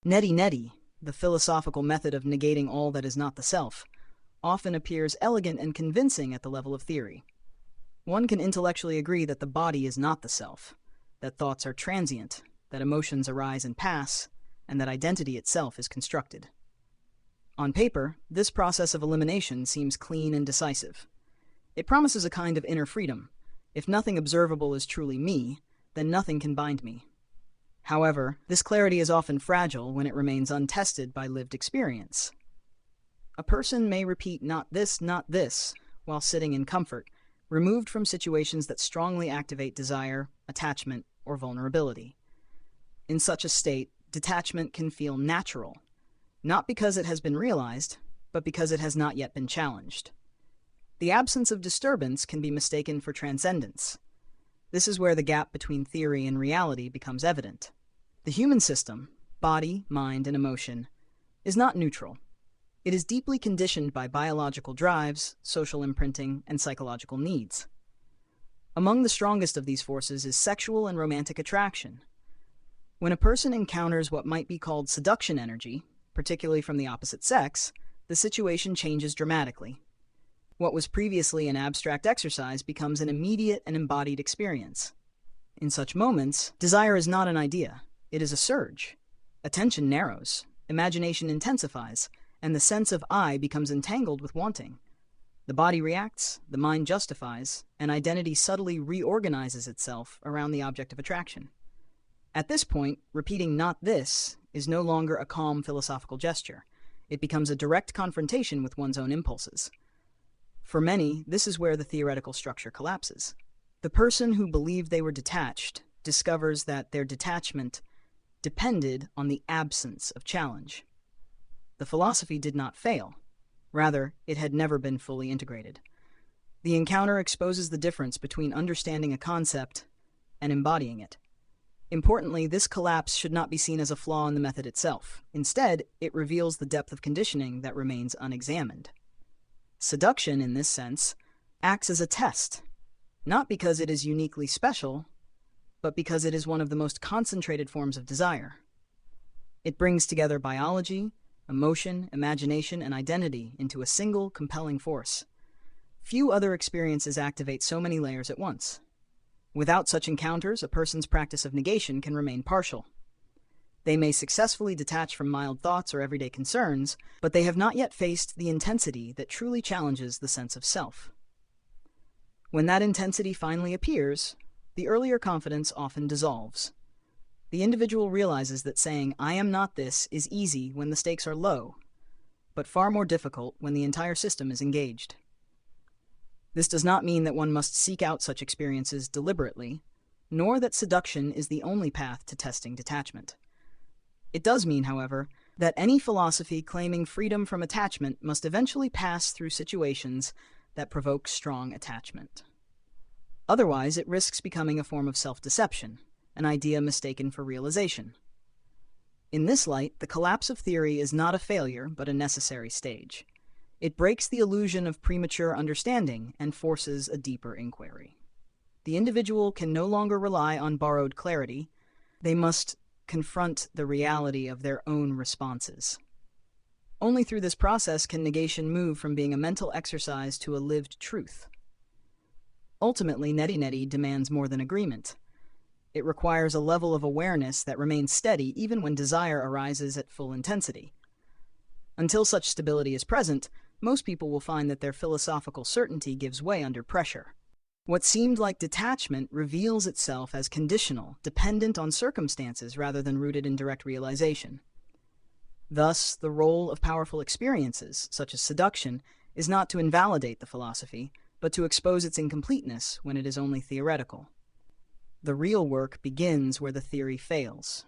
Neti-Neti, the philosophical method of negating all that is not the self, often appears elegant and convincing at the level of theory. One can intellectually agree that the body is not the self, that thoughts are transient, that emotions arise and pass, and that identity itself is constructed. On paper, this process of elimination seems clean and decisive. It promises a kind of inner freedom. If nothing observable is truly me, then nothing can bind me. However, this clarity is often fragile when it remains untested by lived experience. A person may repeat not this, while sitting in comfort, removed from situations that strongly activate desire, attachment, or vulnerability. In such a state, detachment can feel natural, not because it has been realized, but because it has not yet been challenged. The absence of disturbance can be mistaken for transcendence. This is where the gap between theory and reality becomes evident. The human system, body, mind, and emotion, is not neutral. It is deeply conditioned by biological drives, social imprinting, and psychological needs. Among the strongest of these forces is sexual and romantic attraction. When a person encounters what might be called seduction energy, particularly from the opposite sex, the situation changes dramatically. What was previously an abstract exercise becomes an immediate and embodied experience. In such moments, desire is not an idea, it is a surge. Attention narrows, imagination intensifies, and the sense of I becomes entangled with wanting. The body reacts, the mind justifies, and identity subtly reorganizes itself around the object of attraction. At this point, repeating not this is no longer a calm philosophical gesture. It becomes a direct confrontation with one's own impulses. For many, this is where the theoretical structure collapses. The person who believed they were detached discovers that their detachment depended on the absence of challenge. The philosophy did not fail. Rather, it had never been fully integrated. The encounter exposes the difference between understanding a concept and embodying it. Importantly, this collapse should not be seen as a flaw in the method itself. Instead, it reveals the depth of conditioning that remains unexamined. Seduction, in this sense, acts as a test, not because it is uniquely special, but because it is one of the most concentrated forms of desire. It brings together biology, emotion, imagination, and identity into a single, compelling force. Few other experiences activate so many layers at once. Without such encounters, a person's practice of negation can remain partial. They may successfully detach from mild thoughts or everyday concerns, but they have not yet faced the intensity that truly challenges the sense of self. When that intensity finally appears, the earlier confidence often dissolves. The individual realizes that saying, "I am not this," is easy when the stakes are low, but far more difficult when the entire system is engaged. This does not mean that one must seek out such experiences deliberately, nor that seduction is the only path to testing detachment. It does mean, however, that any philosophy claiming freedom from attachment must eventually pass through situations that provoke strong attachment. Otherwise, it risks becoming a form of self-deception, an idea mistaken for realization. In this light, the collapse of theory is not a failure, but a necessary stage. It breaks the illusion of premature understanding and forces a deeper inquiry. The individual can no longer rely on borrowed clarity. They must confront the reality of their own responses. Only through this process can negation move from being a mental exercise to a lived truth. Ultimately, Neti-Neti demands more than agreement. It requires a level of awareness that remains steady even when desire arises at full intensity. Until such stability is present, most people will find that their philosophical certainty gives way under pressure. What seemed like detachment reveals itself as conditional, dependent on circumstances rather than rooted in direct realization. Thus, the role of powerful experiences, such as seduction, is not to invalidate the philosophy, but to expose its incompleteness when it is only theoretical. The real work begins where the theory fails.